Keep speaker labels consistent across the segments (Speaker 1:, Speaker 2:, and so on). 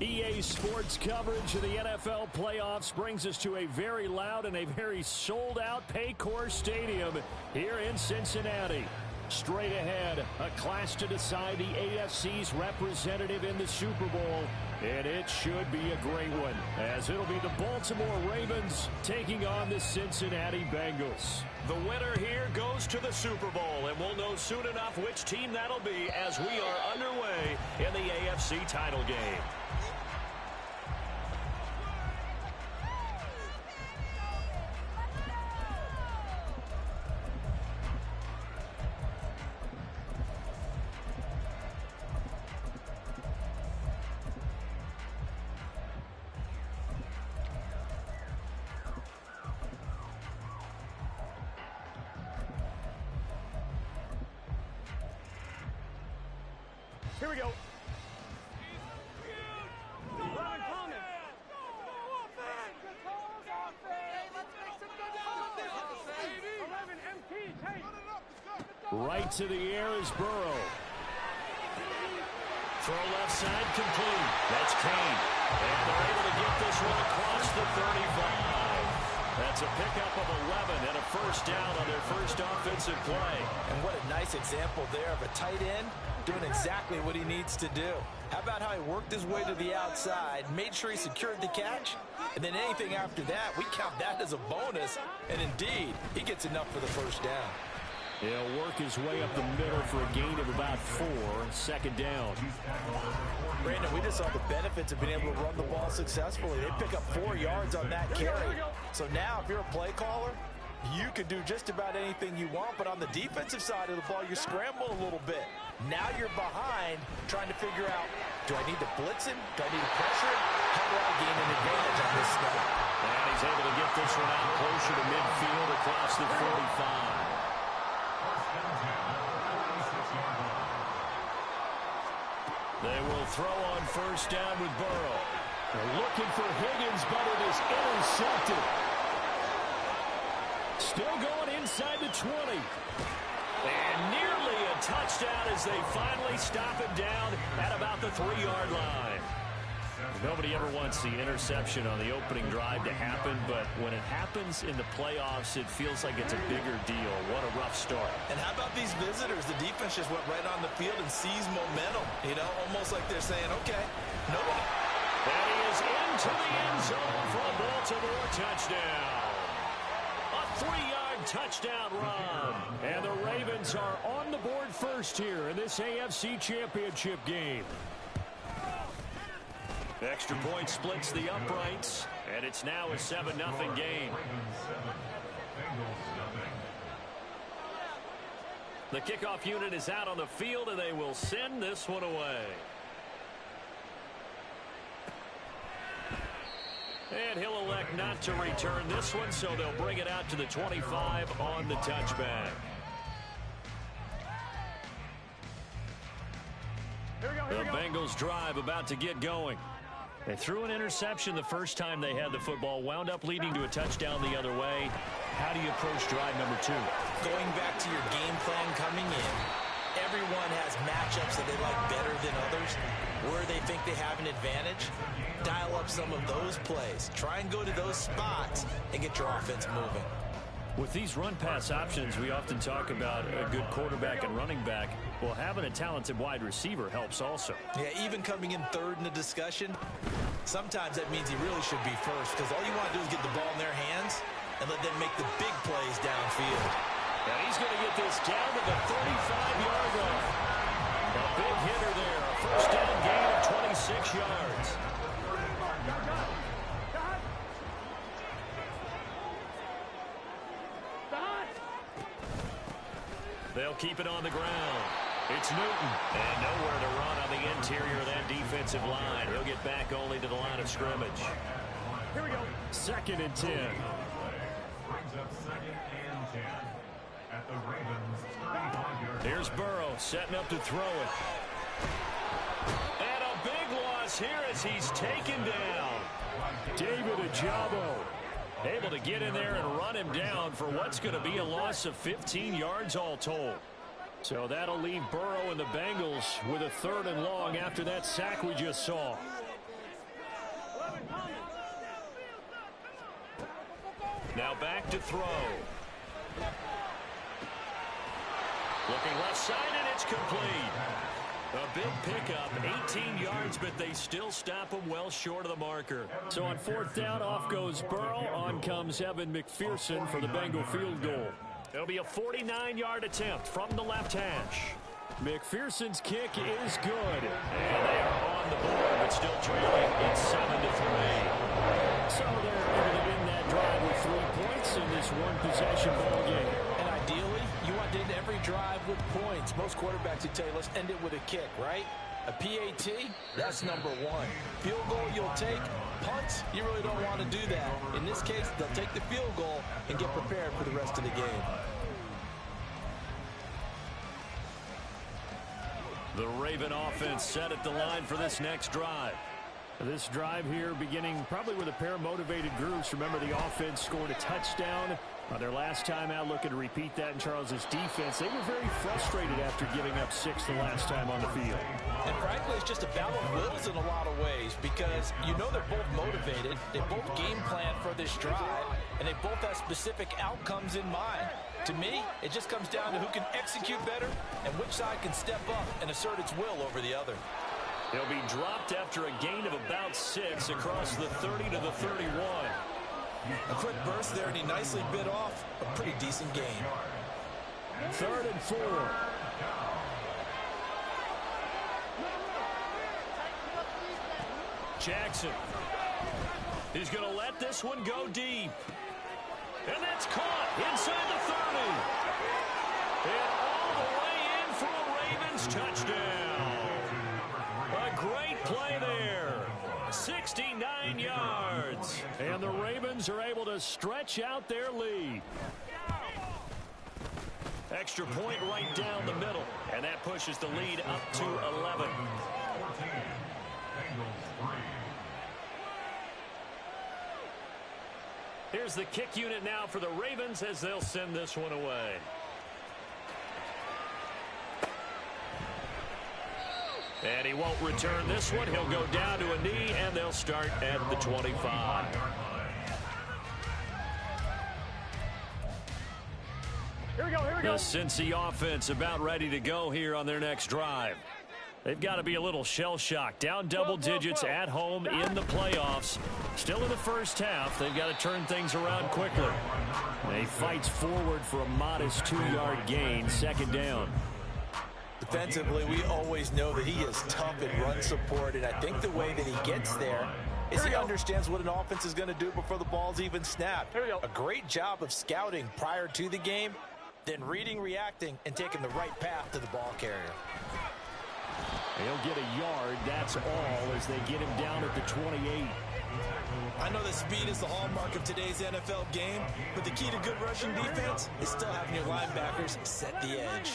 Speaker 1: EA Sports coverage of the NFL playoffs brings us to a very loud and a very sold-out Paycor Stadium here in Cincinnati. Straight ahead, a clash to decide the AFC's representative in the Super Bowl, and it should be a great one, as it'll be the Baltimore Ravens taking on the Cincinnati Bengals. The winner here goes to the Super Bowl, and we'll know soon enough which team that'll be as we are underway in the AFC title game. Here we go. Right to the air is Burrow. Throw left side complete. That's Kane. And they're able to get this one across the 35. That's a pickup of 11 and a first down on their first offensive play.
Speaker 2: And what a nice example there of a tight end doing exactly what he needs to do. How about how he worked his way to the outside, made sure he secured the catch, and then anything after that, we count that as a bonus. And indeed, he gets enough for the first down.
Speaker 1: He'll work his way up the middle for a gain of about 4, second down.
Speaker 2: Brandon, we just saw the benefits of being able to run the ball successfully. They pick up 4 yards on that carry. So now if you're a play caller, you can do just about anything you want, but on the defensive side of the ball, you scramble a little bit. Now you're behind trying to figure out, do I need to blitz him? Do I need to pressure him? How do I gain an advantage on this snap?
Speaker 1: And he's able to get this one out closer to midfield across the 45. They will throw on first down with Burrow. They're looking for Higgins, but it is intercepted. Still going inside the 20. And nearly a touchdown as they finally stop him down at about the 3-yard line. Nobody ever wants the interception on the opening drive to happen, but when it happens in the playoffs, it feels like it's a bigger deal. What a rough start.
Speaker 2: And how about these visitors? The defense just went right on the field and seized momentum. You know, almost like they're saying, okay, nobody.
Speaker 1: And he is into the end zone for a Baltimore touchdown. A 3-yard touchdown run. And the Ravens are on the board first here in this AFC Championship game. Extra point splits the uprights, and it's now a 7-0 game. The kickoff unit is out on the field, and they will send this one away. And he'll elect not to return this one, so they'll bring it out to the 25 on the touchback. The Bengals drive about to get going. They threw an interception the first time they had the football, wound up leading to a touchdown the other way. How do you approach drive number 2?
Speaker 2: Going back to your game plan coming in, everyone has matchups that they like better than others. Where they think they have an advantage, dial up some of those plays. Try and go to those spots and get your offense moving.
Speaker 1: With these run-pass options, we often talk about a good quarterback and running back. Well, having a talented wide receiver helps also.
Speaker 2: Yeah, even coming in third in the discussion, sometimes that means he really should be first, because all you want to do is get the ball in their hands and let them make the big plays downfield.
Speaker 1: And he's going to get this down to the 35-yard line. A big hitter there, a first down gain of 26 yards. They'll keep it on the ground. It's Newton. And nowhere to run on the interior of that defensive line. He'll get back only to the line of scrimmage. Here we go. 2nd and 10. Here's Burrow setting up to throw it. And a big loss here as he's taken down. David Ojabo able to get in there and run him down for what's going to be a loss of 15 yards all told. So that'll leave Burrow and the Bengals with a 3rd and long after that sack we just saw. Now back to throw. Looking left side, and it's complete. A big pickup, 18 yards, but they still stop him well short of the marker. So on 4th down, off goes Burrow. On comes Evan McPherson for the Bengal field goal. It'll be a 49-yard attempt from the left hash. McPherson's kick is good. And they are on the board, but still trailing. It's 7-3. So they're able to win that drive with 3 points in this one-possession ball game.
Speaker 2: And ideally, you want to end every drive with points. Most quarterbacks would tell you, let's end it with a kick, right? A PAT, that's number 1. Field goal you'll take. Punts, you really don't want to do that. In this case, they'll take the field goal and get prepared for the rest of the game.
Speaker 1: The Raven offense set at the line for this next drive. This drive here beginning probably with a pair of motivated groups. Remember, the offense scored a touchdown on their last time out, looking to repeat that in Charles's defense. They were very frustrated after giving up 6 the last time on the field.
Speaker 2: And frankly, it's just a battle of wills in a lot of ways because you know they're both motivated, they both game plan for this drive, and they both have specific outcomes in mind. To me, it just comes down to who can execute better and which side can step up and assert its will over the other.
Speaker 1: He'll be dropped after a gain of about 6 across the 30 to the 31.
Speaker 2: A quick burst there, and he nicely bit off a pretty decent gain.
Speaker 1: 3rd and 4. Jackson. He's going to let this one go deep. And that's caught inside the 30. And all the way in for a Ravens touchdown. A great play there. 69 yards. And the Ravens are able to stretch out their lead. Extra point right down the middle. And that pushes the lead up to 11. Here's the kick unit now for the Ravens as they'll send this one away. And he won't return this one. He'll go down to a knee, and they'll start at the 25.
Speaker 3: Here we go, here we go.
Speaker 1: The Cincy offense about ready to go here on their next drive. They've got to be a little shell-shocked. Down double digits at home in the playoffs. Still in the first half. They've got to turn things around quickly. He fights forward for a modest 2-yard gain. 2nd down.
Speaker 2: Defensively, we always know that he is tough in run support, and I think the way that he gets there is he understands what an offense is going to do before the ball's even snapped. A great job of scouting prior to the game, then reading, reacting, and taking the right path to the ball carrier.
Speaker 1: He'll get a yard, that's all, as they get him down at the 28.
Speaker 2: I know that speed is the hallmark of today's NFL game, but the key to good rushing defense is still having your linebackers set the edge.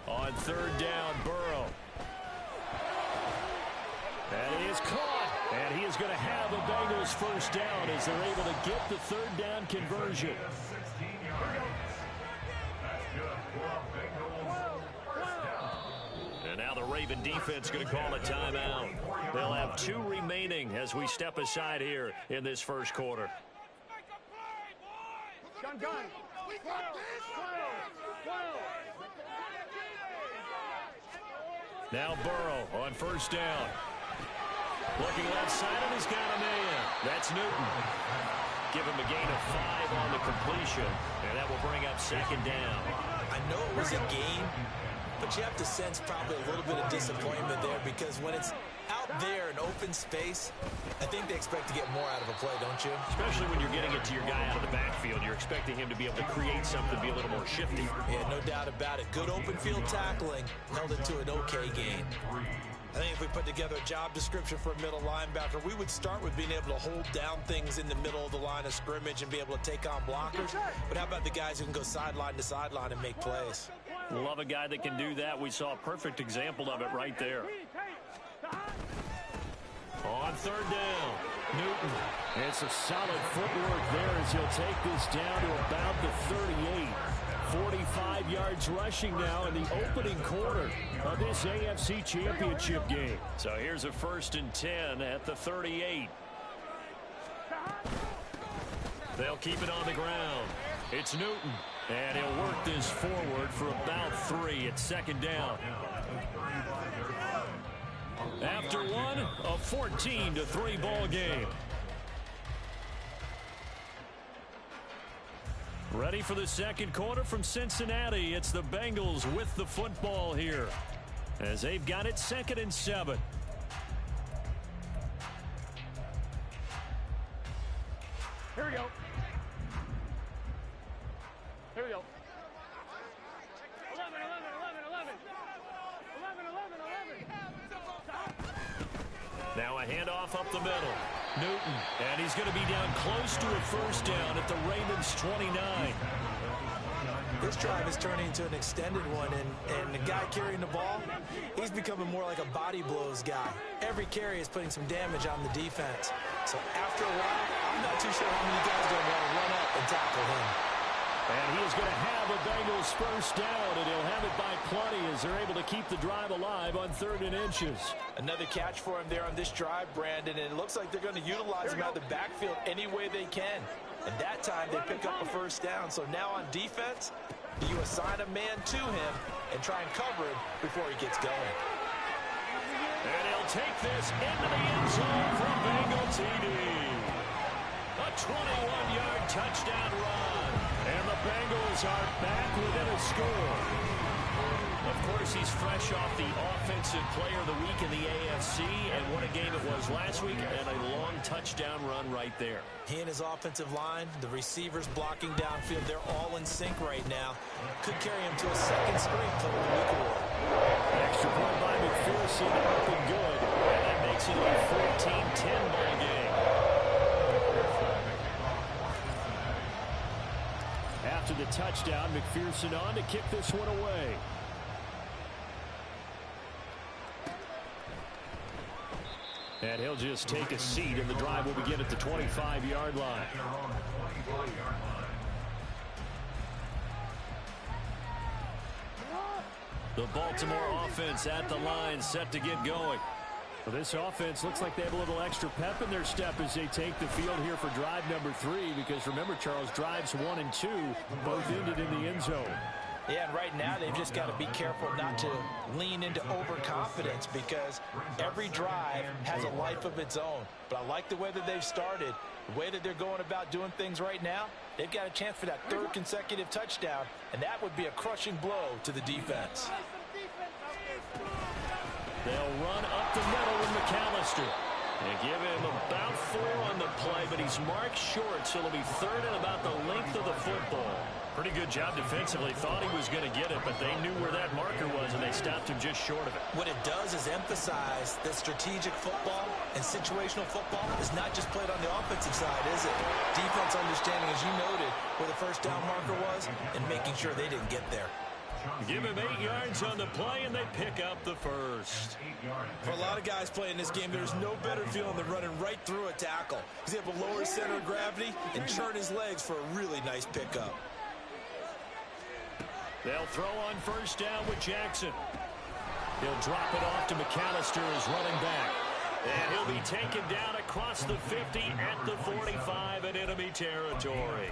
Speaker 1: On 3rd down, Burrow. And he is caught. And he is going to have a Bengals 1st down as they're able to get the 3rd down conversion. And now the Raven defense going to call a timeout. They'll have 2 remaining as we step aside here in this 1st quarter.
Speaker 3: Gun. We got this.
Speaker 1: Now Burrow on 1st down. Looking left side, and he's got a man. That's Newton. Give him a gain of 5 on the completion, and that will bring up 2nd down.
Speaker 2: I know it was a gain, but you have to sense probably a little bit of disappointment there because when it's out there in open space, I think they expect to get more out of a play, don't you?
Speaker 1: Especially when you're getting it to your guy out of the backfield. You're expecting him to be able to create something, be a little more shifty.
Speaker 2: Yeah, no doubt about it. Good open field tackling held it to an okay gain. I think if we put together a job description for a middle linebacker, we would start with being able to hold down things in the middle of the line of scrimmage and be able to take on blockers. But how about the guys who can go sideline to sideline and make plays?
Speaker 1: Love a guy that can do that. We saw a perfect example of it right there. On third down, Newton. It's a solid footwork there as he'll take this down to about the 38. 45 yards rushing now in the opening quarter of this AFC Championship game. So here's a 1st and 10 at the 38. They'll keep it on the ground. It's Newton, and he'll work this forward for about 3 at 2nd down. After one, a 14-3 ball game. Ready for the second quarter from Cincinnati. It's the Bengals with the football here as they've got it 2nd and 7.
Speaker 3: Here we go. Here we go. 11, 11, 11, 11. 11, 11, 11.
Speaker 1: Now a handoff up the middle. Newton, and he's going to be down close to a 1st down at the Ravens 29.
Speaker 2: This drive is turning into an extended one, and the guy carrying the ball, he's becoming more like a body blows guy. Every carry is putting some damage on the defense. So after a while, I'm not too sure how many guys are going to want to run up and tackle him.
Speaker 1: And he is going to have a Bengals 1st down, and he'll have it by plenty as they're able to keep the drive alive on 3rd and inches.
Speaker 2: Another catch for him there on this drive, Brandon, and it looks like they're going to utilize him out of the backfield any way they can. And that time, they pick up a 1st down. So now on defense, you assign a man to him and try and cover him before he gets going.
Speaker 1: And he'll take this into the end zone for Bengal TD. A 21-yard touchdown run. And the Bengals are back within a score. Of course, he's fresh off the Offensive Player of the Week in the AFC, and what a game it was last week, and a long touchdown run right there.
Speaker 2: He and his offensive line, the receivers blocking downfield, they're all in sync right now. Could carry him to a 2nd straight Player of the Week award.
Speaker 1: Extra point by McPherson, up and good, and that makes it a 14-10 ball game. After the touchdown, McPherson on to kick this one away. And he'll just take a seat, and the drive will begin at the 25-yard line. The Baltimore offense at the line, set to get going. Well, this offense looks like they have a little extra pep in their step as they take the field here for drive number 3, because remember, Charles, drives 1 and 2 both ended in the end zone.
Speaker 2: Yeah, and right now they've just got to be careful not to lean into overconfidence, because every drive has a life of its own. But I like the way that they've started, the way that they're going about doing things right now. They've got a chance for that 3rd consecutive touchdown, and that would be a crushing blow to the defense.
Speaker 1: They'll run up the middle with McAllister. They give him about 4 on the play, but he's marked short, so it'll be 3rd and about the length of the football. Pretty good job defensively. Thought he was going to get it, but they knew where that marker was, and they stopped him just short of it.
Speaker 2: What it does is emphasize that strategic football and situational football is not just played on the offensive side, is it? Defense understanding, as you noted, where the 1st down marker was and making sure they didn't get there.
Speaker 1: Give him 8 yards on the play, and they pick up the 1st.
Speaker 2: For a lot of guys playing this game, there's no better feeling than running right through a tackle. He's able to lower his center of gravity and churn his legs for a really nice pickup.
Speaker 1: They'll throw on 1st down with Jackson. He'll drop it off to McAllister as running back. And he'll be taken down across the 50 at the 45 in enemy territory.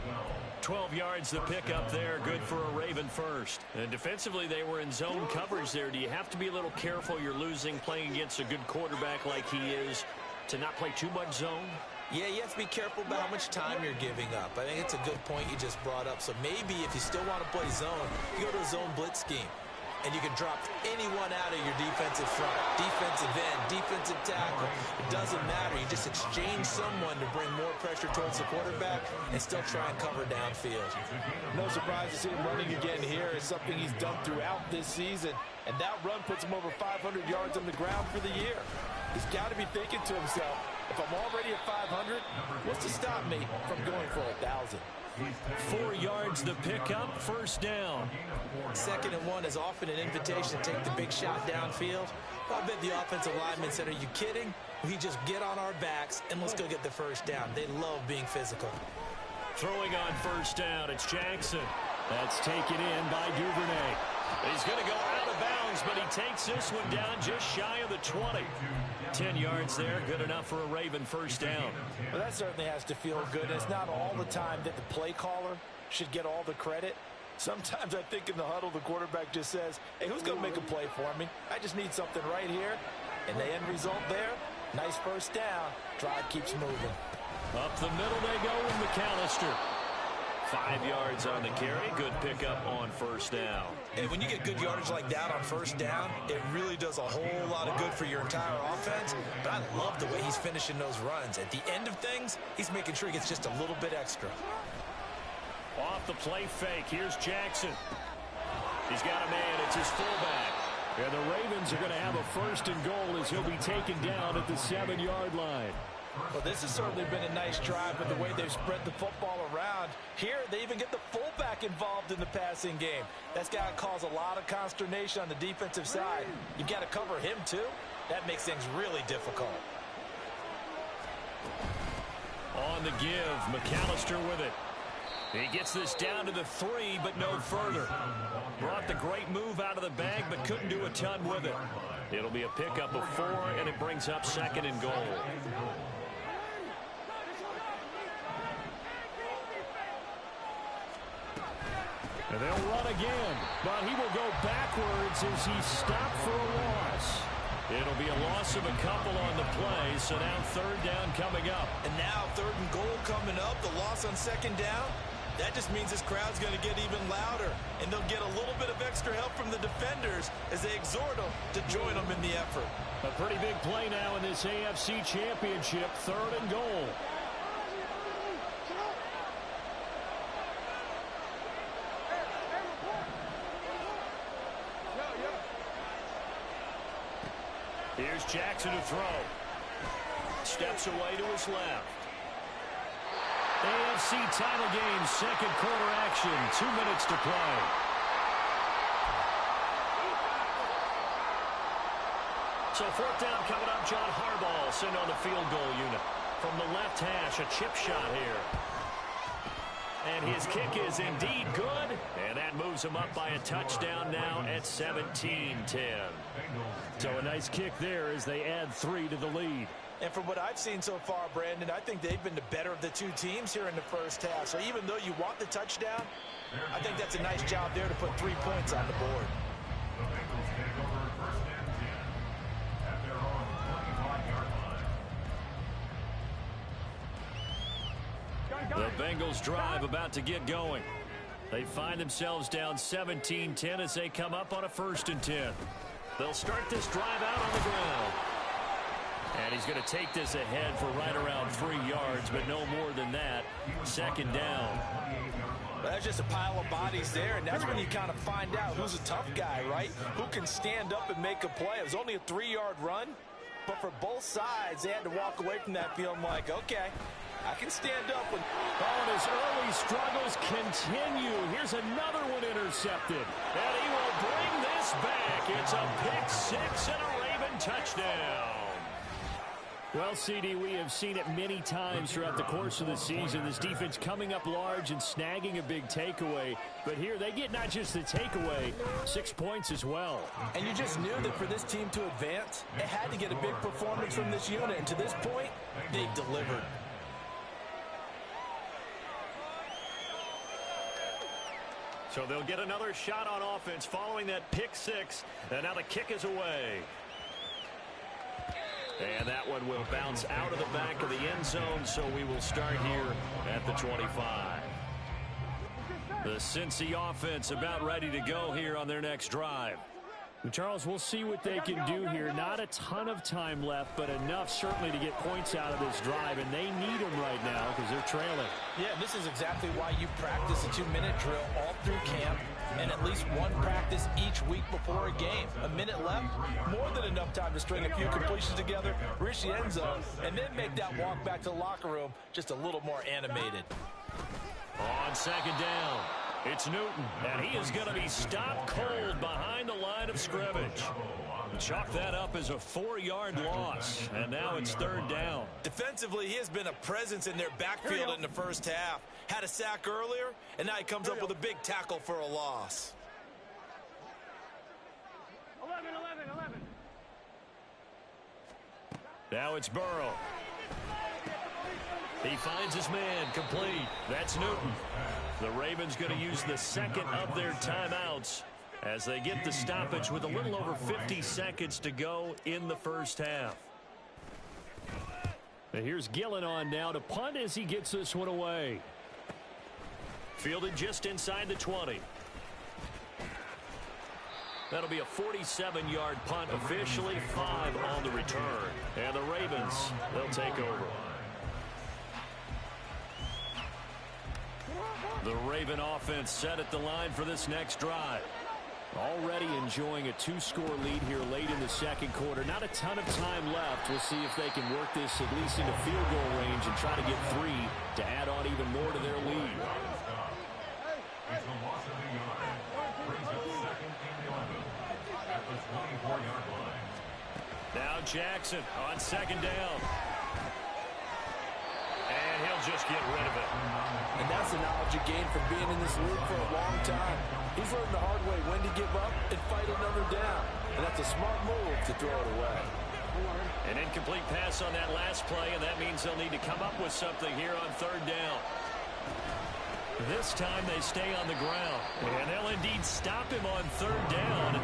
Speaker 1: 12 yards the pickup there, good for a Raven 1st. And defensively, they were in zone coverage there. Do you have to be a little careful? You're losing playing against a good quarterback like he is to not play too much zone?
Speaker 2: Yeah, you have to be careful about how much time you're giving up. I think it's a good point you just brought up. So maybe if you still want to play zone, you go to a zone blitz scheme. and you can drop anyone out of your defensive front. Defensive end, defensive tackle. It doesn't matter. You just exchange someone to bring more pressure towards the quarterback and still try and cover downfield.
Speaker 4: No surprise to see him running again here. It's something he's done throughout this season. And that run puts him over 500 yards on the ground for the year. He's got to be thinking to himself, if I'm already at 500, what's to stop me from going for 1,000?
Speaker 1: 4 yards the pickup, first down.
Speaker 2: 2nd and 1 is often an invitation to take the big shot downfield. I bet the offensive lineman said, are you kidding? We just get on our backs and let's go get the first down. They love being physical.
Speaker 1: Throwing on first down, it's Jackson. That's taken in by Duvernay. He's going to go out of bounds, but he takes this one down just shy of the 20. 10 yards there, good enough for a Raven first down.
Speaker 4: Well, that certainly has to feel good. It's not all the time that the play caller should get all the credit. Sometimes I think in the huddle, the quarterback just says, hey, who's going to make a play for me? I just need something right here. And the end result there, nice first down. Drive keeps moving.
Speaker 1: Up the middle they go with McAllister. 5 yards on the carry. Good pickup on first down.
Speaker 2: And when you get good yardage like that on first down, it really does a whole lot of good for your entire offense. But I love the way he's finishing those runs. At the end of things, he's making sure he gets just a little bit extra.
Speaker 1: Off the play fake, here's Jackson. He's got a man, it's his fullback. And the Ravens are going to have a first and goal as he'll be taken down at the 7-yard line.
Speaker 4: Well, this has certainly been a nice drive with the way they've spread the football around. Here, they even get the fullback involved in the passing game. That's got to cause a lot of consternation on the defensive side. You've got to cover him, too. That makes things really difficult.
Speaker 1: On the give, McAllister with it. He gets this down to the 3, but no further. Brought the great move out of the bag, but couldn't do a ton with it. It'll be a pickup of 4, and it brings up 2nd and goal. And they'll run again, but he will go backwards as he's stopped for a loss. It'll be a loss of a couple on the play, so now 3rd down coming up.
Speaker 2: And now 3rd and goal coming up, the loss on 2nd down. That just means this crowd's going to get even louder, and they'll get a little bit of extra help from the defenders as they exhort them to join them in the effort.
Speaker 1: A pretty big play now in this AFC Championship, 3rd and goal. Here's Jackson to throw. Steps away to his left. AFC title game, 2nd quarter action. 2 minutes to play. So 4th down coming up. John Harbaugh sent on the field goal unit. From the left hash, a chip shot here. And his kick is indeed good. And that moves him up by a touchdown now at 17-10. So a nice kick there as they add 3 to the lead.
Speaker 4: And from what I've seen so far, Brandon, I think they've been the better of the two teams here in the first half. So even though you want the touchdown, I think that's a nice job there to put 3 points on the board.
Speaker 1: The Bengals drive about to get going. They find themselves down 17-10 as they come up on a 1st and 10. They'll start this drive out on the ground. And he's going to take this ahead for right around 3 yards, but no more than that. 2nd down.
Speaker 4: Well, that's just a pile of bodies there, and that's when you kind of find out who's a tough guy, right? Who can stand up and make a play. It was only a 3-yard run, but for both sides, they had to walk away from that feeling like, okay, I can stand up. And
Speaker 1: his early struggles continue. Here's another one intercepted. And he will bring this back. It's a pick 6 and a Raven touchdown. Well, CD, we have seen it many times throughout the course of the season. This defense coming up large and snagging a big takeaway. But here they get not just the takeaway, 6 points as well.
Speaker 4: And you just knew that for this team to advance, it had to get a big performance from this unit. And to this point, they've delivered.
Speaker 1: So they'll get another shot on offense following that pick 6. And now the kick is away. And that one will bounce out of the back of the end zone, so we will start here at the 25. The Cincy offense about ready to go here on their next drive. Charles, we'll see what they can do here. Not a ton of time left, but enough certainly to get points out of this drive, and they need them right now because they're trailing.
Speaker 4: Yeah, this is exactly why you practice a 2-minute drill all through camp and at least one practice each week before a game. A minute left, more than enough time to string a few completions together, reach the end zone, and then make that walk back to the locker room just a little more animated.
Speaker 1: On second down, it's Newton, and he is going to be stopped cold behind the line of scrimmage. Chalk that up as a 4-yard loss, and now it's third down.
Speaker 2: Defensively, he has been a presence in their backfield in the first half. Had a sack earlier, and now he comes up with a big tackle for a loss.
Speaker 3: 11.
Speaker 1: Now it's Burrow. He finds his man, complete. That's Newton. The Ravens going to use the second of their timeouts as they get the stoppage with a little over 50 seconds to go in the first half. And here's Gillen on now to punt as he gets this one away. Fielded just inside the 20. That'll be a 47-yard punt, officially 5 on the return. And the Ravens, they'll take over. The Raven offense set at the line for this next drive. Already enjoying a 2-score lead here late in the second quarter. Not a ton of time left. We'll see if they can work this at least into field goal range and try to get 3 to add on even more to their lead. Now Jackson on second down. And he'll just get rid of it.
Speaker 4: And that's the knowledge you gain from being in this league for a long time. He's learned the hard way when to give up and fight another down. And that's a smart move to throw it away.
Speaker 1: An incomplete pass on that last play, and that means they'll need to come up with something here on third down. This time they stay on the ground, and they'll indeed stop him on third down.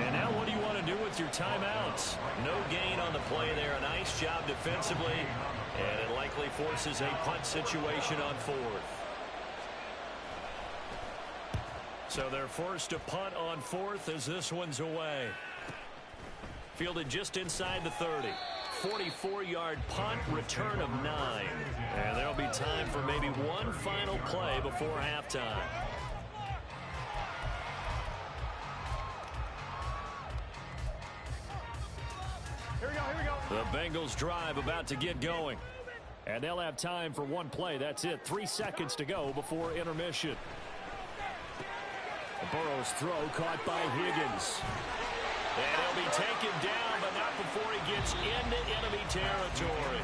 Speaker 1: And now what do you want to do with your timeouts? No gain on the play there. A nice job defensively, and it likely forces a punt situation on fourth. So they're forced to punt on fourth as this one's away. Fielded just inside the 30. 44-yard punt, return of 9. And there'll be time for maybe one final play before halftime.
Speaker 3: Here we go.
Speaker 1: The Bengals drive about to get going. And they'll have time for one play. That's it. 3 seconds to go before intermission. Burrow's throw caught by Higgins. And he'll be taken down, but not before he gets into enemy territory.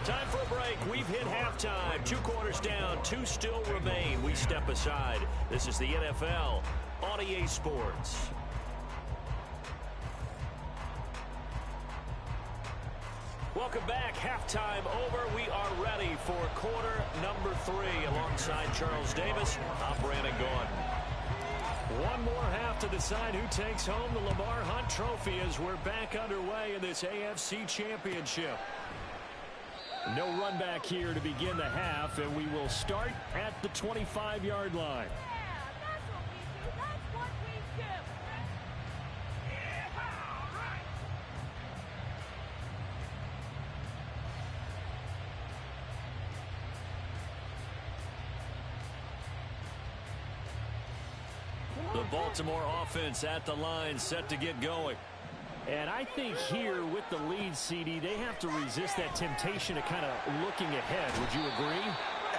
Speaker 1: Time for a break. We've hit halftime. 2 quarters down, 2 still remain. We step aside. This is the NFL on EA Sports. Welcome back. Halftime over. We are ready for quarter number 3 alongside Charles Davis. I'm Brandon Gordon. One more half to decide who takes home the Lamar Hunt Trophy as we're back underway in this AFC Championship. No run back here to begin the half, and we will start at the 25-yard line. The Baltimore offense at the line, set to get going. And I think here with the lead, CD, they have to resist that temptation of kind of looking ahead. Would you agree?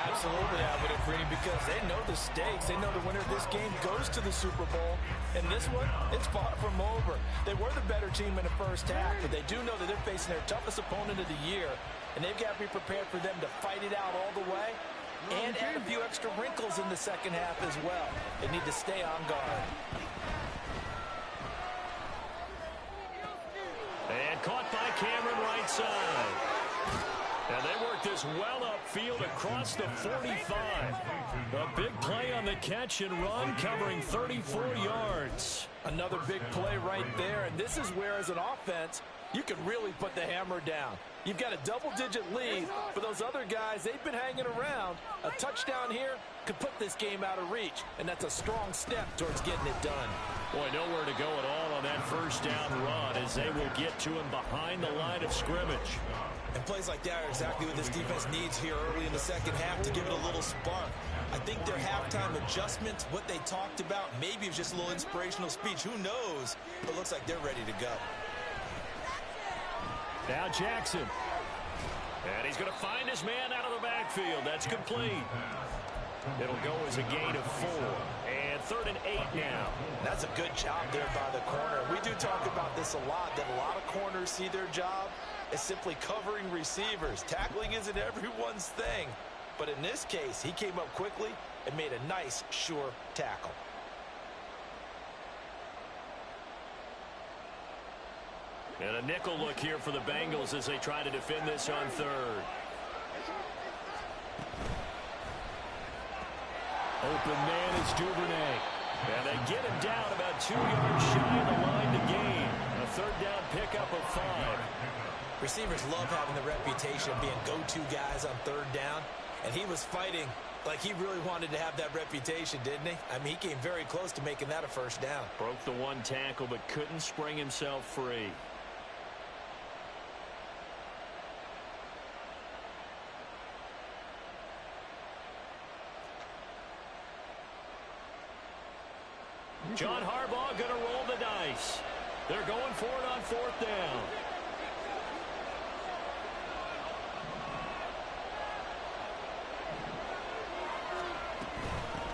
Speaker 4: Absolutely, I would agree, because they know the stakes. They know the winner of this game goes to the Super Bowl. And this one, it's far from over. They were the better team in the first half, but they do know that they're facing their toughest opponent of the year. And they've got to be prepared for them to fight it out all the way and add a few extra wrinkles in the second half as well. They need to stay on guard.
Speaker 1: And caught by Cameron right side. And they work this well upfield across the 45. A big play on the catch and run, covering 34 yards.
Speaker 4: Another big play right there. And this is where, as an offense, you can really put the hammer down. You've got a double-digit lead. For those other guys, they've been hanging around. A touchdown here could put this game out of reach, and that's a strong step towards getting it done.
Speaker 1: Boy, nowhere to go at all on that first down run as they will get to him behind the line of scrimmage.
Speaker 4: And plays like that are exactly what this defense needs here early in the second half to give it a little spark. I think their halftime adjustments, what they talked about, maybe it was just a little inspirational speech. Who knows? But it looks like they're ready to go.
Speaker 1: Now Jackson. And he's going to find his man out of the backfield. That's complete. It'll go as a gain of 4. And 3rd and 8 now.
Speaker 2: That's a good job there by the corner. We do talk about this a lot, that a lot of corners see their job as simply covering receivers. Tackling isn't everyone's thing. But in this case, he came up quickly and made a nice, sure tackle.
Speaker 1: And a nickel look here for the Bengals as they try to defend this on 3rd. Open man is Duvernay. And they get him down about 2 yards shy of the line to gain. A 3rd down pickup of 5.
Speaker 4: Receivers love having the reputation of being go-to guys on 3rd down. And he was fighting like he really wanted to have that reputation, didn't he? I mean, he came very close to making that a 1st down.
Speaker 1: Broke the 1 tackle but couldn't spring himself free. John Harbaugh going to roll the dice. They're going for it on 4th down.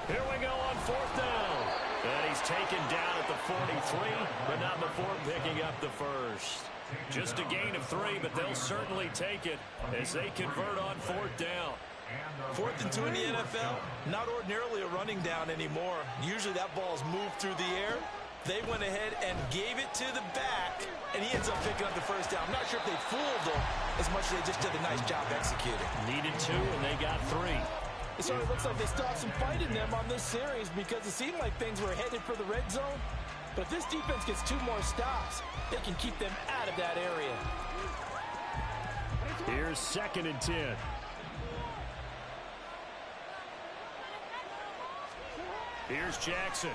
Speaker 1: Here we go on 4th down. And he's taken down at the 43, but not before picking up the first. Just a gain of 3, but they'll certainly take it as they convert on 4th down.
Speaker 2: 4th and 2 in the NFL, not ordinarily a running down anymore. Usually that ball's moved through the air. They went ahead and gave it to the back, and he ends up picking up the 1st down. I'm not sure if they fooled him as much as they just did a nice job executing.
Speaker 1: Needed 2, and they got 3.
Speaker 2: It sort of looks like they still have some fight in them on this series because it seemed like things were headed for the red zone. But if this defense gets 2 more stops, they can keep them out of that area.
Speaker 1: Here's 2nd and 10. Here's Jackson.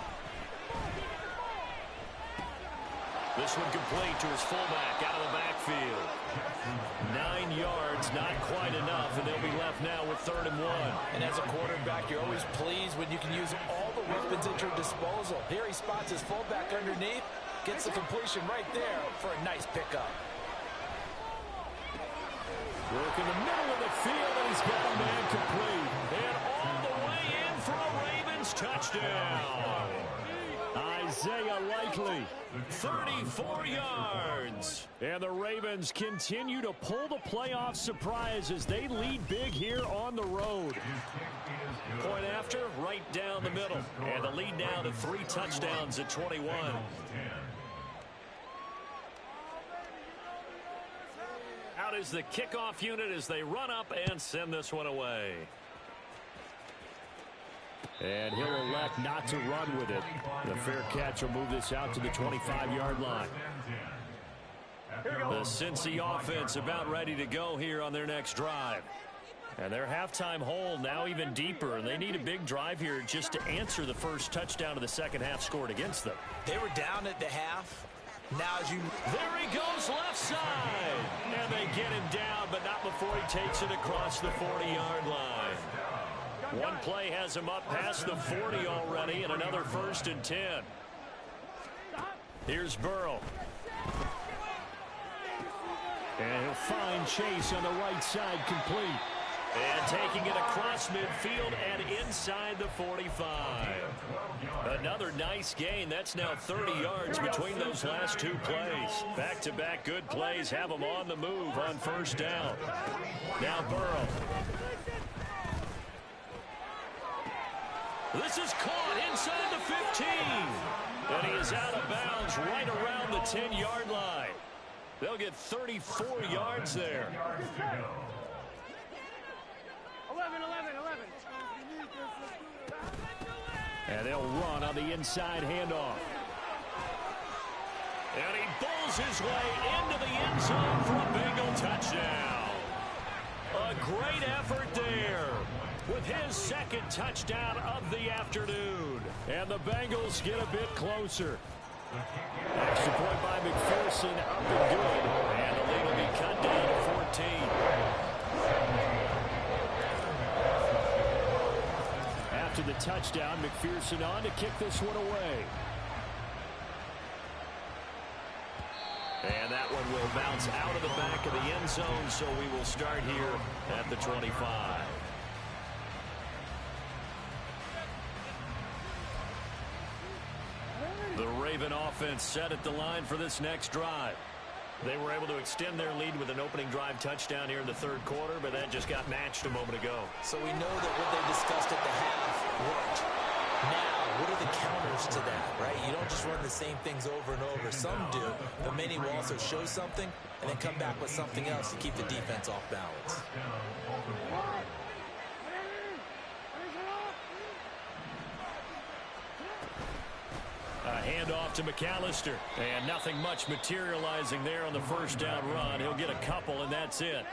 Speaker 1: This one complete to his fullback out of the backfield. 9 yards, not quite enough, and they'll be left now with 3rd and 1.
Speaker 2: And as a quarterback, you're always pleased when you can use all the weapons at your disposal. Here he spots his fullback underneath, gets the completion right there for a nice pickup.
Speaker 1: Work in the middle of the field, and he's got a man complete. And all the way in for a Ravens touchdown. Isaiah Likely, 34 yards. And the Ravens continue to pull the playoff surprise as they lead big here on the road. Point after, right down the middle. And the lead now to 3 touchdowns at 21. Out is the kickoff unit as they run up and send this one away. And he'll elect not to run with it. The fair catch will move this out to the 25-yard line. The Cincy offense about ready to go here on their next drive. And their halftime hole now even deeper. And they need a big drive here just to answer the first touchdown of the second half scored against them.
Speaker 2: They were down at the half. Now as you...
Speaker 1: There he goes left side. And they get him down, but not before he takes it across the 40-yard line. One play has him up past the 40 already, and another 1st and 10. Here's Burrow. And he'll find Chase on the right side complete. And taking it across midfield and inside the 45. Another nice gain. That's now 30 yards between those last 2 plays. Back-to-back good plays have them on the move on 1st down. Now Burrow. This is caught inside the 15. And he is out of bounds right around the 10-yard line. They'll get 34 yards there.
Speaker 3: 11.
Speaker 1: And they'll run on the inside handoff. And he bowls his way into the end zone for a Bengal touchdown. A great effort there with his second touchdown of the afternoon. And the Bengals get a bit closer. Extra point by McPherson, up and good. And the lead will be cut down to 14. After the touchdown, McPherson on to kick this one away. And that one will bounce out of the back of the end zone, so we will start here at the 25. The Raven offense set at the line for this next drive. They were able to extend their lead with an opening drive touchdown here in the third quarter, but that just got matched a moment ago.
Speaker 4: So we know that what they discussed at the half worked. Now, what are the counters to that, right? You don't just run the same things over and over. Some do, but many will also show something and then come back with something else to keep the defense off balance.
Speaker 1: A handoff to McAllister, and nothing much materializing there on the first down run. He'll get a couple, and that's it.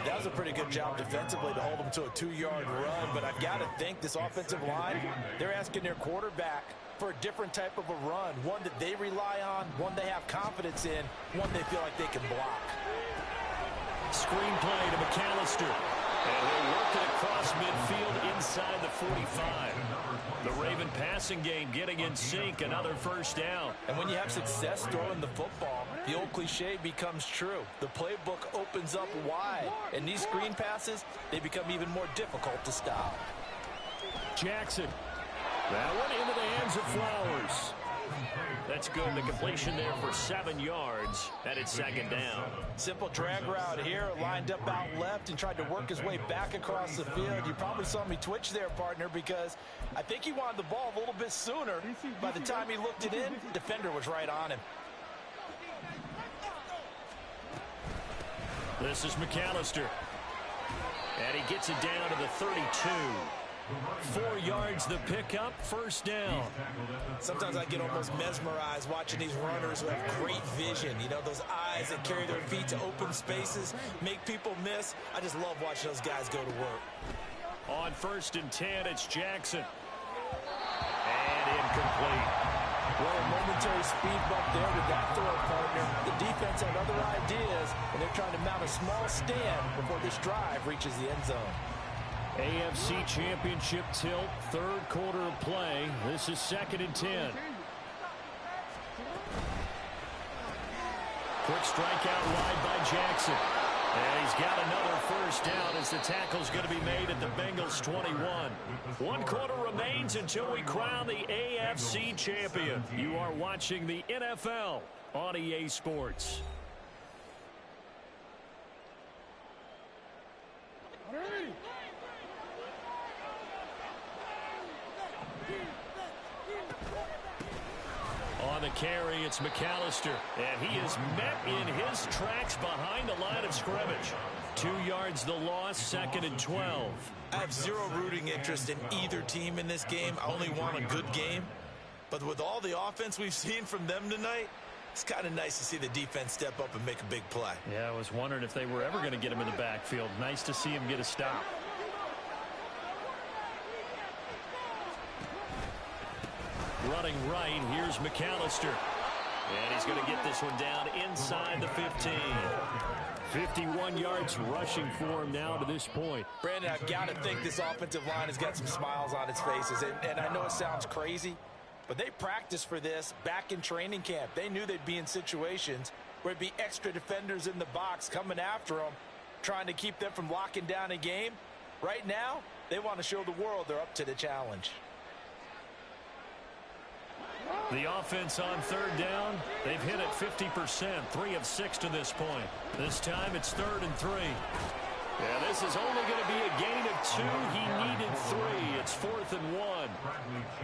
Speaker 2: That was a pretty good job defensively to hold him to a 2-yard run, but I've got to think this offensive line, they're asking their quarterback for a different type of a run, one that they rely on, one they have confidence in, one they feel like they can block.
Speaker 1: Screenplay to McAllister, and he'll work it across midfield inside the 45. The Raven passing game getting in sync, another first down.
Speaker 2: And when you have success throwing the football, the old cliche becomes true. The playbook opens up wide, and these screen passes, they become even more difficult to stop.
Speaker 1: Jackson. That one into the hands of Flowers. That's good. The completion there for 7 yards, and it's second down.
Speaker 2: Simple drag route here, lined up out left and tried to work his way back across the field. You probably saw me twitch there, partner, because I think he wanted the ball a little bit sooner. By the time he looked it in, defender was right on him.
Speaker 1: This is McAllister. And he gets it down to the 32. 4 yards the pickup, first down.
Speaker 2: Sometimes I get almost mesmerized watching these runners who have great vision. You know, those eyes that carry their feet to open spaces, make people miss. I just love watching those guys go to work.
Speaker 1: On 1st and 10, it's Jackson. And incomplete.
Speaker 2: Well, a momentary speed bump there with that throw, partner. The defense had other ideas, and they're trying to mount a small stand before this drive reaches the end zone.
Speaker 1: AFC Championship tilt, third quarter of play. This is 2nd and 10. Quick strike out wide by Jackson. And he's got another first down as the tackle's going to be made at the Bengals 21. 1 quarter remains until we crown the AFC champion. You are watching the NFL on EA Sports. On the carry, it's McAllister, and he is met in his tracks behind the line of scrimmage. 2 yards the loss, 2nd and 12.
Speaker 2: I have zero rooting interest in either team in this game. I only want a good game. But with all the offense we've seen from them tonight, it's kind of nice to see the defense step up and make a big play.
Speaker 1: Yeah, I was wondering if they were ever going to get him in the backfield. Nice to see him get a stop. Running right, here's McAllister. And he's going to get this one down inside the 15. 51 yards rushing for him now to this point.
Speaker 2: Brandon, I've got to think this offensive line has got some smiles on its faces. And I know it sounds crazy, but they practiced for this back in training camp. They knew they'd be in situations where it'd be extra defenders in the box coming after them, trying to keep them from locking down a game. Right now, they want to show the world they're up to the challenge.
Speaker 1: The offense on 3rd down, they've hit it 50%, 3 of 6 to this point. This time it's 3rd and 3. Yeah, this is only going to be a gain of 2. He needed 3. It's 4th and 1.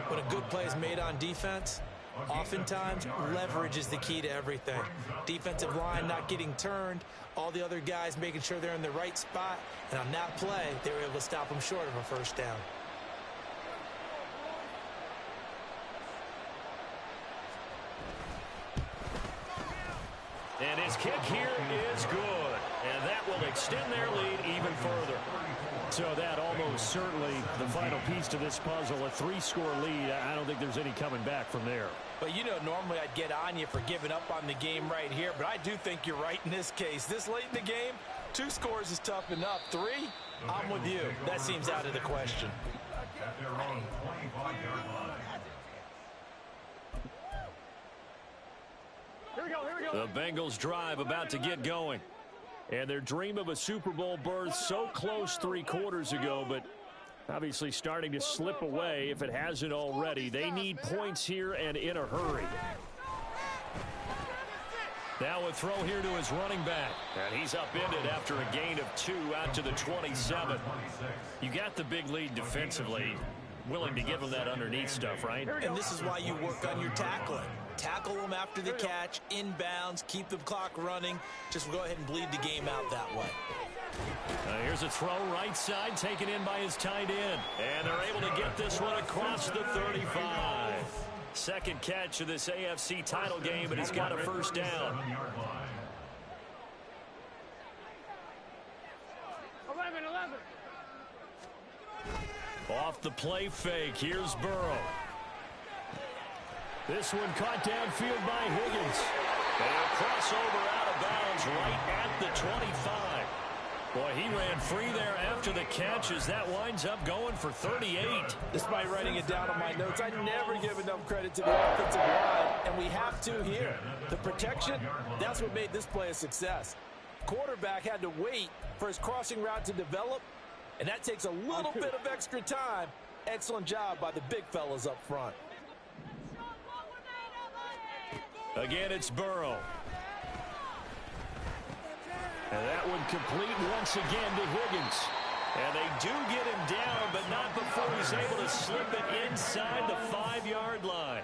Speaker 4: When a good play is made on defense, oftentimes leverage is the key to everything. Defensive line not getting turned, all the other guys making sure they're in the right spot, and on that play, they were able to stop them short of a first down.
Speaker 1: And his kick here is good. And that will extend their lead even further. So that almost certainly the final piece to this puzzle, a 3-score lead. I don't think there's any coming back from there.
Speaker 4: But, you know, normally I'd get on you for giving up on the game right here, but I do think you're right in this case. This late in the game, 2 scores is tough enough. 3, I'm with you. That seems out of the question.
Speaker 3: Here we go.
Speaker 1: The Bengals drive about to get going. And their dream of a Super Bowl berth so close 3 quarters ago, but obviously starting to slip away if it hasn't already. They need points here and in a hurry. Now a throw here to his running back. And he's upended after a gain of 2 out to the 27. You got the big lead defensively. Willing to give him that underneath stuff, right?
Speaker 4: And this is why you work on your tackling. Tackle them after the catch, inbounds, keep the clock running. Just go ahead and bleed the game out that way.
Speaker 1: Here's a throw right side taken in by his tight end. And they're able to get this one across the 35. Second catch of this AFC title game, and he's got a first down.
Speaker 3: 11.
Speaker 1: Off the play fake, here's Burrow. This one caught downfield by Higgins. And a crossover out of bounds right at the 25. Boy, he ran free there after the catch as that winds up going for 38.
Speaker 4: Despite writing it down on my notes, I never give enough credit to the offensive line, and we have to here. The protection, that's what made this play a success. Quarterback had to wait for his crossing route to develop, and that takes a little bit of extra time. Excellent job by the big fellas up front.
Speaker 1: Again, it's Burrow. And that one complete once again to Higgins. And they do get him down, but not before he's able to slip it inside the 5-yard line.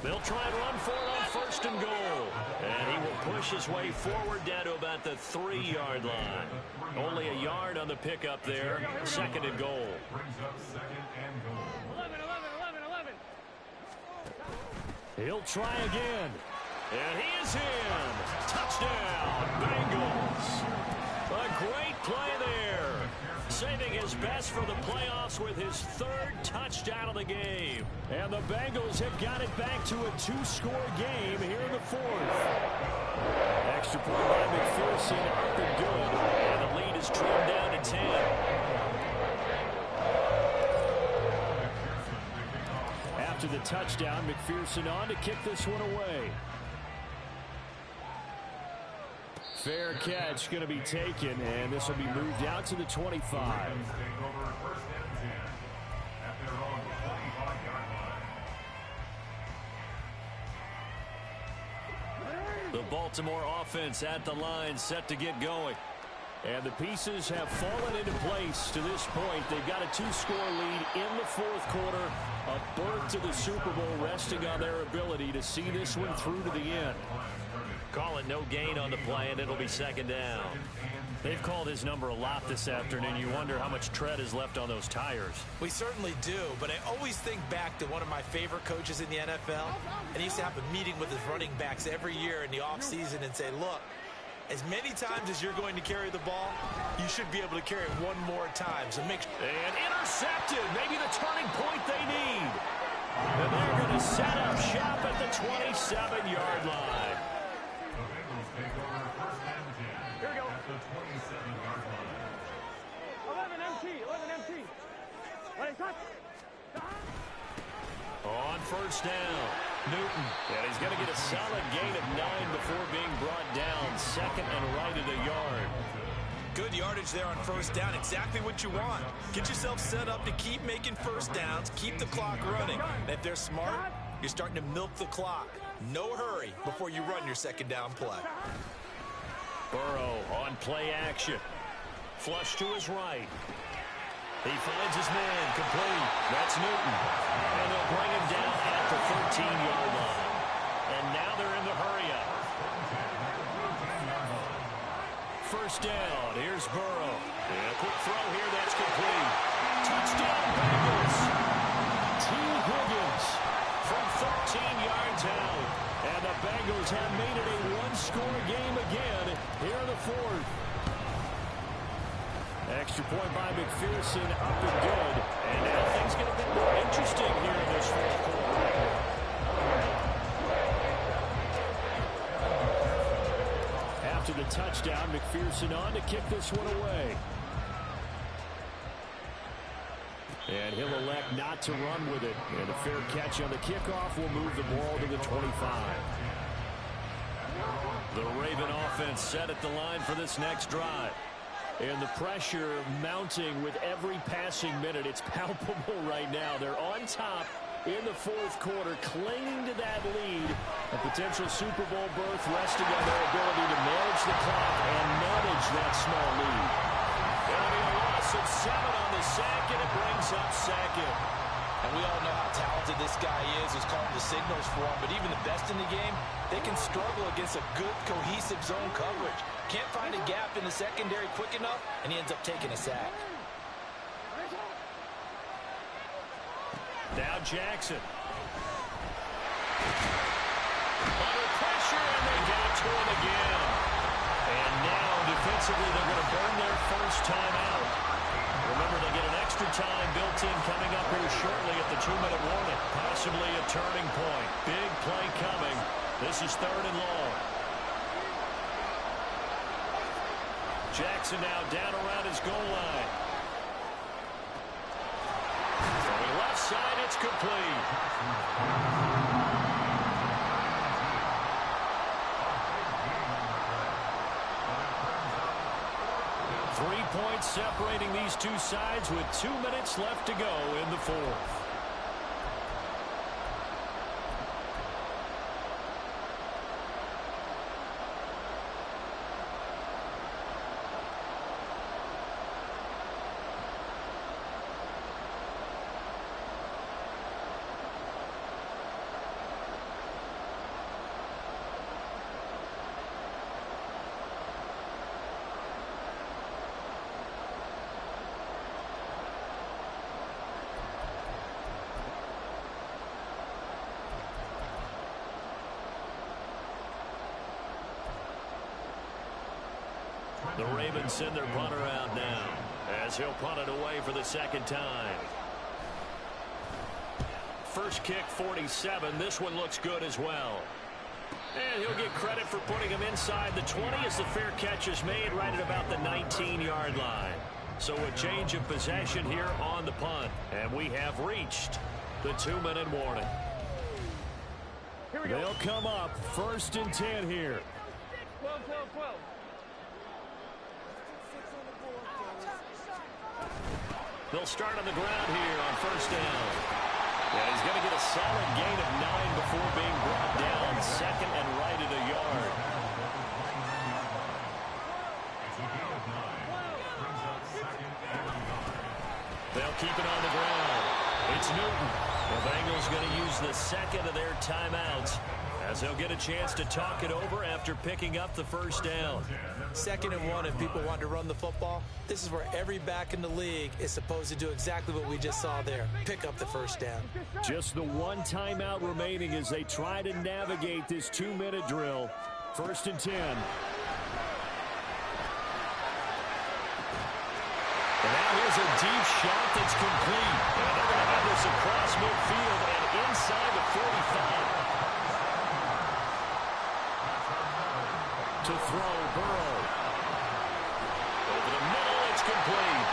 Speaker 1: They'll try and run for it on first and goal. And he will push his way forward down to about the 3-yard line. Only a yard on the pickup there. Second and goal.
Speaker 3: 11.
Speaker 1: He'll try again. And he is in. Touchdown, Bengals. A great play there. Saving his best for the playoffs with his 3rd touchdown of the game. And the Bengals have got it back to a 2-score game here in the 4th. Extra point by McPherson up and good. And the lead is trimmed down to 10. After the touchdown, McPherson on to kick this one away. Fair catch going to be taken, and this will be moved out to the 25. The Baltimore offense at the line, set to get going. And the pieces have fallen into place to this point. They've got a 2-score lead in the 4th quarter. A berth to the Super Bowl resting on their ability to see this one through to the end. Call it no gain on the play, and it'll be second down. They've called his number a lot this afternoon. You wonder how much tread is left on those tires.
Speaker 4: We certainly do, but I always think back to one of my favorite coaches in the NFL. And he used to have a meeting with his running backs every year in the offseason and say, look, as many times as you're going to carry the ball, you should be able to carry it one more time. So make sure.
Speaker 1: And intercepted. Maybe the turning point they need. And they're going to set up shop at the 27-yard line.
Speaker 3: Here we go. 11 empty.
Speaker 1: On first down, Newton. And he's going to get a solid gain of 9 before being brought down. Second and right at a yard.
Speaker 4: Good yardage there on first down. Exactly what you want. Get yourself set up to keep making first downs. Keep the clock running. And if they're smart, you're starting to milk the clock. No hurry before you run your second down play.
Speaker 1: Burrow on play action. Flush to his right. He finds his man complete. That's Newton. And they'll bring him down at the 13-yard line. And now they're in the hurry-up. First down. Here's Burrow. And a quick throw here. That's complete. Touchdown, Bengals. T. Higgins from 13 yards out. And the Bengals have made it a one-score game again here in the fourth. Extra point by McPherson, up and good. And now things get a bit more interesting here in this fourth quarter. After the touchdown, McPherson on to kick this one away. And he'll elect not to run with it. And a fair catch on the kickoff will move the ball to the 25. The Raven offense set at the line for this next drive. And the pressure mounting with every passing minute. It's palpable right now. They're on top in the fourth quarter, clinging to that lead. A potential Super Bowl berth resting on their ability to manage the clock and manage that small lead. It'll be a loss of 7 on the sack, and it brings up second.
Speaker 4: And we all know how talented this guy is, who's calling the signals for him. But even the best in the game, they can struggle against a good, cohesive zone coverage. Can't find a gap in the secondary quick enough, and he ends up taking a sack.
Speaker 1: Now Jackson. Under pressure, and they get it to him again. And now, defensively, they're going to burn their first time out. Remember, they get an extra time built in coming up here shortly at the 2-minute warning. Possibly a turning point. Big play coming. This is 3rd and long. Jackson now down around his goal line. Throwing left side, it's complete. 3 points separating these two sides with 2 minutes left to go in the fourth. The Ravens send their punter out now as he'll punt it away for the second time. First kick, 47. This one looks good as well. And he'll get credit for putting him inside the 20 as the fair catch is made right at about the 19-yard line. So a change of possession here on the punt. And we have reached the 2-minute warning. They'll come up 1st and 10 here.
Speaker 3: 12, 12, 12.
Speaker 1: They'll start on the ground here on 1st down. And he's going to get a solid gain of 9 before being brought down. 2nd and right at a yard. They'll keep it on the ground. It's Newton. The Bengals going to use the 2nd of their timeouts as they'll get a chance to talk it over after picking up the 1st down.
Speaker 4: 2nd and 1 if people want to run the football. This is where every back in the league is supposed to do exactly what we just saw there. Pick up the 1st down.
Speaker 1: Just the 1 timeout remaining as they try to navigate this 2-minute drill. 1st and 10. And now here's a deep shot that's complete. And they're going to have this across midfield and inside the 45. To throw, Burrow. Over the middle, it's complete.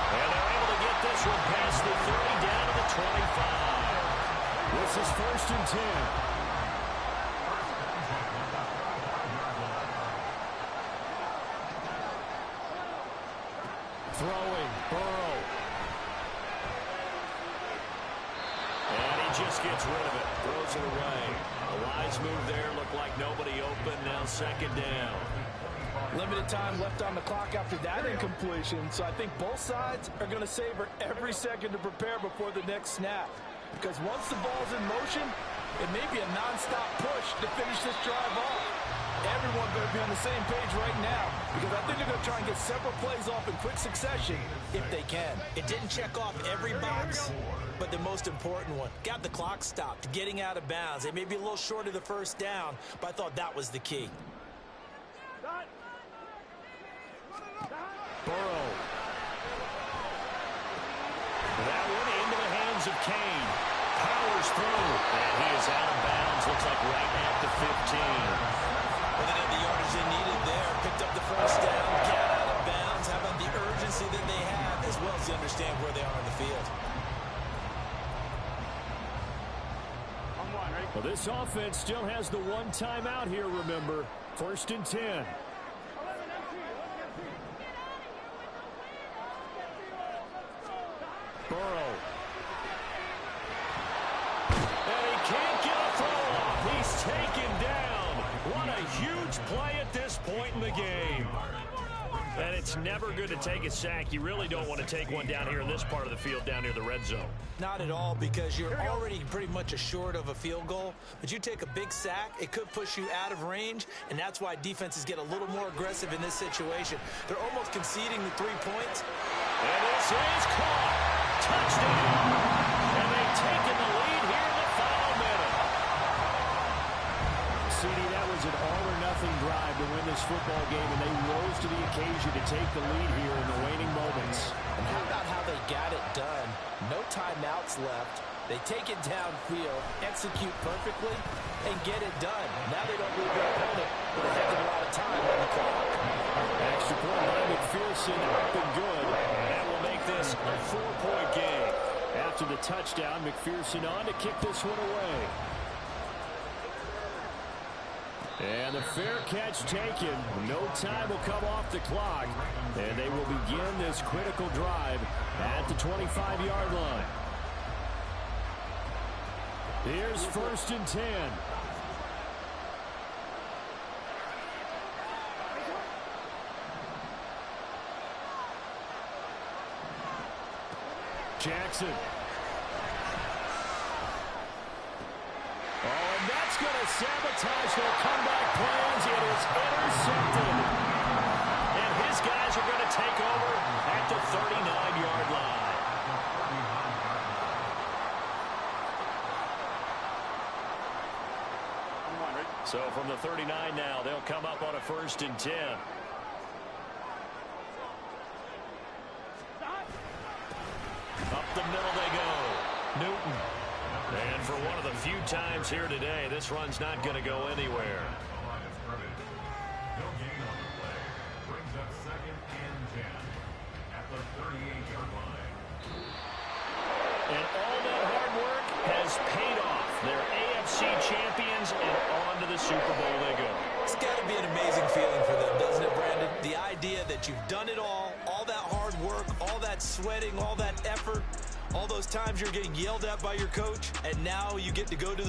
Speaker 1: And they're able to get this one past the 30 down to the 25. This is 1st and 10. Throwing, Burrow. And he just gets rid of it. Throws it away. A wise move there. Looked like nobody open. Now 2nd down.
Speaker 2: Limited time left on the clock after that incompletion. So I think both sides are going to savor every second to prepare before the next snap. Because once the ball's in motion, it may be a nonstop push to finish this drive off.
Speaker 4: everyone going to be on the same page right now because I think they're going to try and get several plays off in quick succession if they can.
Speaker 2: It didn't check off every box, but the most important one. Got the clock stopped, getting out of bounds. They may be a little short of the first down, but I thought that was the key.
Speaker 1: Burrow. That one into the hands of Kane. Powers through, and he is out of bounds. Looks like right at the 15.
Speaker 2: Well, they had the yardage they needed there. Picked up the first down, got out of bounds. How about the urgency that they have, as well as they understand where they are on the field?
Speaker 1: Well, this offense still has the one timeout here, remember. 1st and 10. Burrow. And he can't get a throw off. He's taken down. What a huge play at this point in the game. And it's never good to take a sack. You really don't want to take one down here in this part of the field, down near the red zone.
Speaker 2: Not at all, because you're already pretty much assured of a field goal. But you take a big sack, it could push you out of range, and that's why defenses get a little more aggressive in this situation. They're almost conceding the 3 points.
Speaker 1: And this is caught. Touchdown. And they've taken the lead here in the final minute. CD, that was an all-or-nothing drive to win this football game, and they rose to the occasion to take the lead here in the waning moments.
Speaker 2: And how about how they got it done? No timeouts left. They take it downfield, execute perfectly, and get it done. Now they don't leave their opponent with a heck of a lot of time on the clock.
Speaker 1: Extra point by McPherson, up and good. That will make this a 4-point game. After the touchdown, McPherson on to kick this one away. And the fair catch taken. No time will come off the clock. And they will begin this critical drive at the 25-yard line. Here's 1st and 10. Jackson. Oh, and that's going to sabotage their comeback plans. It is intercepted. And his guys are going to take over at the 39-yard line. So from the 39 now, they'll come up on a 1st and 10. Up the middle they go. Newton. And for one of the few times here today, this run's not going to go anywhere. And all that hard work has paid off. They're AFC champions, and on to the Super Bowl they go.
Speaker 2: It's got to be an amazing feeling for them, doesn't it, Brandon? The idea that you've done it all that hard work, all that sweating, all that effort, all those times you're getting yelled at by your coach, and now you get to go to the